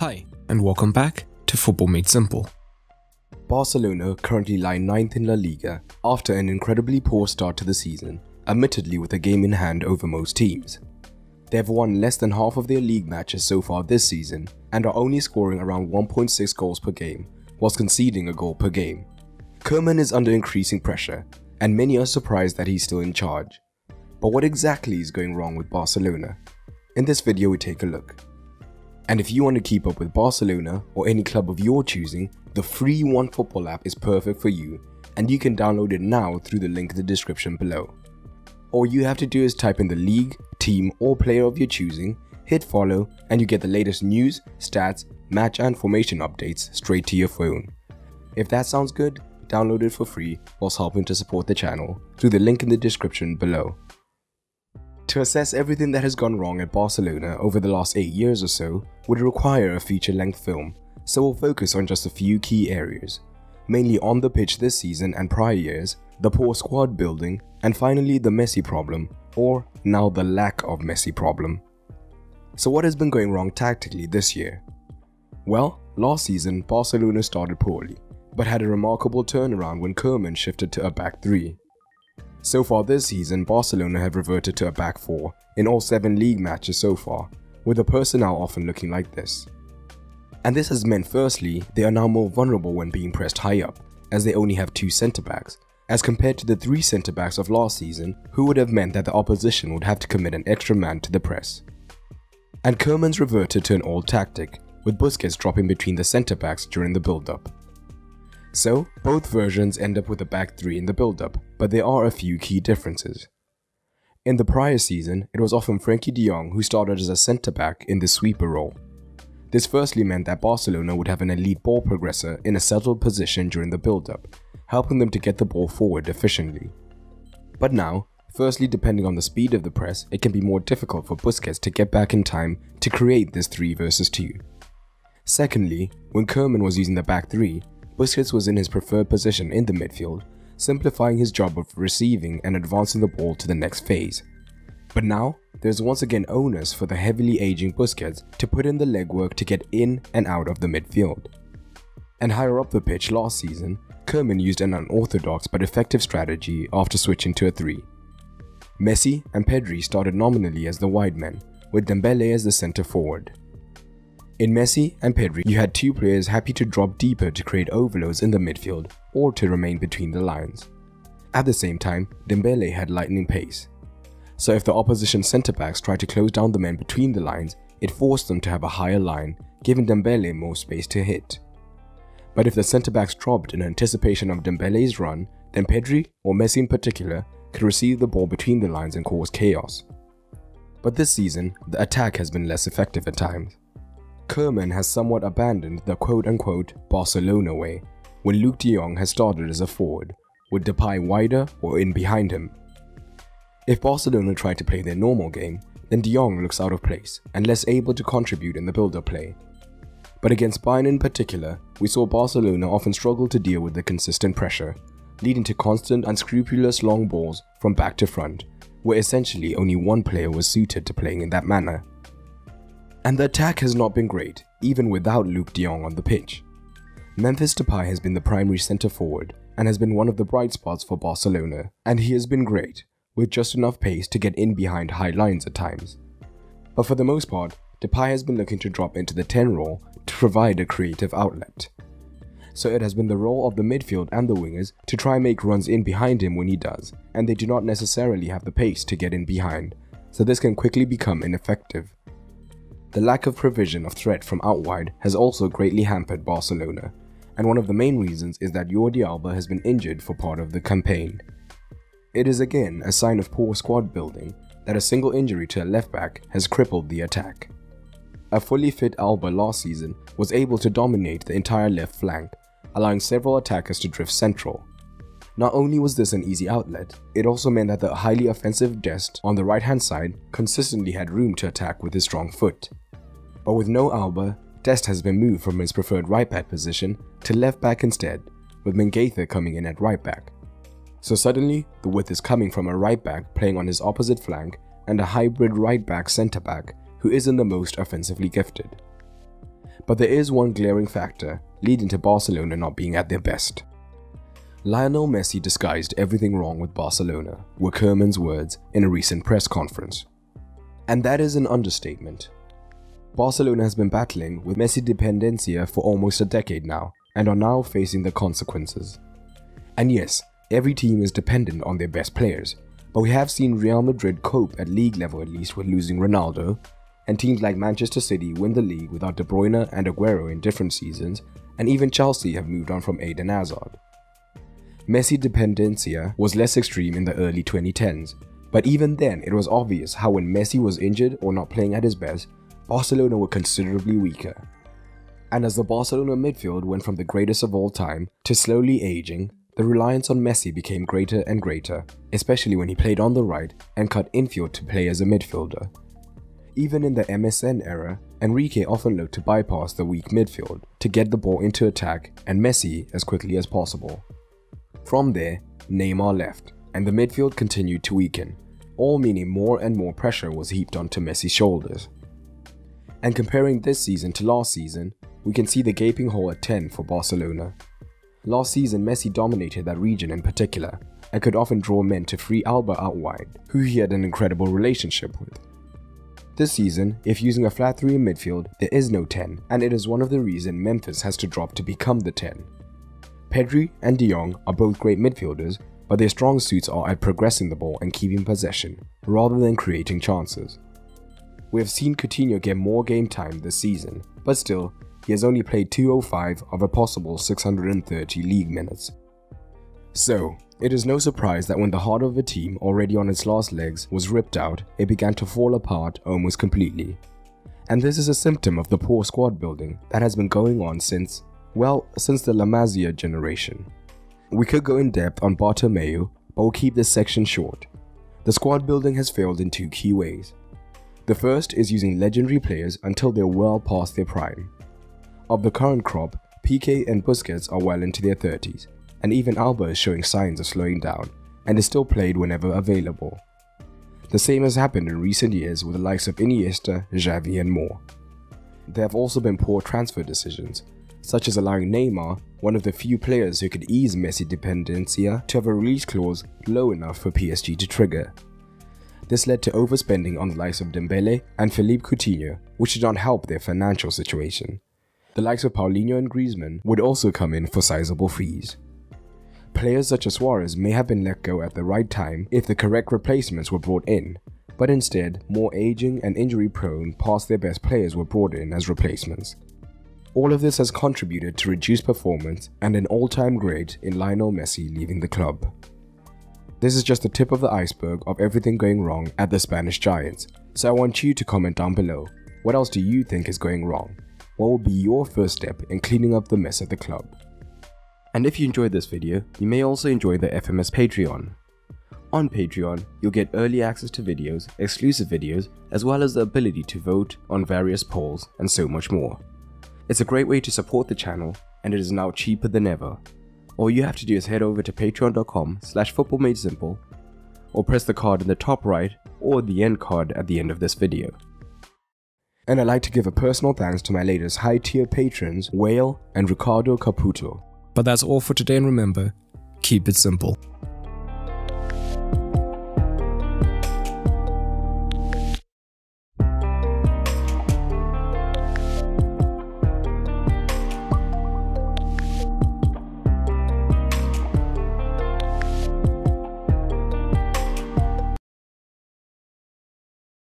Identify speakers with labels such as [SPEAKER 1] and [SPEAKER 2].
[SPEAKER 1] Hi, and welcome back to Football Made Simple.
[SPEAKER 2] Barcelona currently lie 9th in La Liga after an incredibly poor start to the season, admittedly with a game in hand over most teams. They have won less than half of their league matches so far this season and are only scoring around 1.6 goals per game, whilst conceding a goal per game. Koeman is under increasing pressure, and many are surprised that he's still in charge. But what exactly is going wrong with Barcelona? In this video we take a look. And if you want to keep up with Barcelona or any club of your choosing, the free OneFootball app is perfect for you, and you can download it now through the link in the description below. All you have to do is type in the league, team or player of your choosing, hit follow, and you get the latest news, stats, match and formation updates straight to your phone. If that sounds good, download it for free whilst helping to support the channel through the link in the description below. To assess everything that has gone wrong at Barcelona over the last 8 years or so would require a feature-length film, so we'll focus on just a few key areas, mainly on the pitch this season and prior years, the poor squad building, and finally the MESSI problem, or now the lack of MESSI problem. So what has been going wrong tactically this year? Well, last season Barcelona started poorly, but had a remarkable turnaround when Koeman shifted to a back three. So far this season, Barcelona have reverted to a back four in all 7 league matches so far, with the personnel often looking like this. And this has meant firstly, they are now more vulnerable when being pressed high up, as they only have 2 centre-backs, as compared to the 3 centre-backs of last season, who would have meant that the opposition would have to commit an extra man to the press. And Koeman's reverted to an old tactic, with Busquets dropping between the centre-backs during the build-up. So, both versions end up with a back 3 in the build-up, but there are a few key differences. In the prior season, it was often Frenkie de Jong who started as a centre-back in the sweeper role. This firstly meant that Barcelona would have an elite ball progressor in a settled position during the build-up, helping them to get the ball forward efficiently. But now, firstly depending on the speed of the press, it can be more difficult for Busquets to get back in time to create this 3 versus 2. Secondly, when Koeman was using the back 3, Busquets was in his preferred position in the midfield, simplifying his job of receiving and advancing the ball to the next phase. But now, there's once again onus for the heavily aging Busquets to put in the legwork to get in and out of the midfield. And higher up the pitch last season, Koeman used an unorthodox but effective strategy after switching to a 3. MESSI and Pedri started nominally as the wide men, with Dembele as the centre forward. In MESSI and Pedri, you had 2 players happy to drop deeper to create overloads in the midfield or to remain between the lines. At the same time, Dembele had lightning pace. So if the opposition centre-backs tried to close down the men between the lines, it forced them to have a higher line, giving Dembele more space to hit. But if the centre-backs dropped in anticipation of Dembele's run, then Pedri, or MESSI in particular, could receive the ball between the lines and cause chaos. But this season, the attack has been less effective at times. Koeman has somewhat abandoned the quote-unquote Barcelona way, when Luke de Jong has started as a forward, with Depay wider or in behind him. If Barcelona try to play their normal game, then de Jong looks out of place and less able to contribute in the build-up play. But against Bayern in particular, we saw Barcelona often struggle to deal with the consistent pressure, leading to constant unscrupulous long balls from back to front, where essentially only one player was suited to playing in that manner. And the attack has not been great, even without Luke de Jong on the pitch. Memphis Depay has been the primary centre forward and has been one of the bright spots for Barcelona, and he has been great, with just enough pace to get in behind high lines at times. But for the most part, Depay has been looking to drop into the 10 role to provide a creative outlet. So it has been the role of the midfield and the wingers to try and make runs in behind him when he does, and they do not necessarily have the pace to get in behind, so this can quickly become ineffective. The lack of provision of threat from out wide has also greatly hampered Barcelona, and one of the main reasons is that Jordi Alba has been injured for part of the campaign. It is again a sign of poor squad building that a single injury to a left back has crippled the attack. A fully fit Alba last season was able to dominate the entire left flank, allowing several attackers to drift central. Not only was this an easy outlet, it also meant that the highly offensive Dest on the right hand side consistently had room to attack with his strong foot. But with no Alba, Dest has been moved from his preferred right back position to left back instead, with Mengaitha coming in at right back. So suddenly, the width is coming from a right back playing on his opposite flank and a hybrid right back centre back who isn't the most offensively gifted. But there is one glaring factor leading to Barcelona not being at their best. Lionel Messi disguised everything wrong with Barcelona, were Koeman's words in a recent press conference. And that is an understatement. Barcelona has been battling with Messi dependencia for almost a decade now, and are now facing the consequences. And yes, every team is dependent on their best players, but we have seen Real Madrid cope at league level at least with losing Ronaldo, and teams like Manchester City win the league without De Bruyne and Aguero in different seasons, and even Chelsea have moved on from Eden Hazard. Messi dependencia was less extreme in the early 2010s, but even then it was obvious how when Messi was injured or not playing at his best, Barcelona were considerably weaker. And as the Barcelona midfield went from the greatest of all time to slowly aging, the reliance on Messi became greater and greater, especially when he played on the right and cut infield to play as a midfielder. Even in the MSN era, Enrique often looked to bypass the weak midfield to get the ball into attack and Messi as quickly as possible. From there, Neymar left, and the midfield continued to weaken, all meaning more and more pressure was heaped onto Messi's shoulders. And comparing this season to last season, we can see the gaping hole at 10 for Barcelona. Last season, Messi dominated that region in particular, and could often draw men to free Alba out wide, who he had an incredible relationship with. This season, if using a flat 3 in midfield, there is no 10, and it is one of the reasons Memphis has to drop to become the 10. Pedri and De Jong are both great midfielders, but their strong suits are at progressing the ball and keeping possession, rather than creating chances. We have seen Coutinho get more game time this season, but still, he has only played 205 of a possible 630 league minutes. So, it is no surprise that when the heart of a team already on its last legs was ripped out, it began to fall apart almost completely. And this is a symptom of the poor squad building that has been going on since the La Masia generation. We could go in depth on Bartomeu, but we'll keep this section short. The squad building has failed in 2 key ways. The first is using legendary players until they're well past their prime. Of the current crop, Piqué and Busquets are well into their 30s, and even Alba is showing signs of slowing down, and is still played whenever available. The same has happened in recent years with the likes of Iniesta, Xavi and more. There have also been poor transfer decisions, such as allowing Neymar, one of the few players who could ease Messi dependencia, to have a release clause low enough for PSG to trigger. This led to overspending on the likes of Dembele and Philippe Coutinho, which did not help their financial situation. The likes of Paulinho and Griezmann would also come in for sizable fees. Players such as Suarez may have been let go at the right time if the correct replacements were brought in, but instead, more aging and injury-prone past their best players were brought in as replacements. All of this has contributed to reduced performance and an all-time great in Lionel Messi leaving the club. This is just the tip of the iceberg of everything going wrong at the Spanish Giants, so I want you to comment down below. What else do you think is going wrong? What will be your first step in cleaning up the mess at the club? And if you enjoyed this video, you may also enjoy the FMS Patreon. On Patreon, you'll get early access to videos, exclusive videos, as well as the ability to vote on various polls and so much more. It's a great way to support the channel, and it is now cheaper than ever. All you have to do is head over to patreon.com/footballmadesimple, or press the card in the top right or the end card at the end of this video. And I'd like to give a personal thanks to my latest high tier patrons, Whale and Ricardo Caputo.
[SPEAKER 1] But that's all for today, and remember, keep it simple.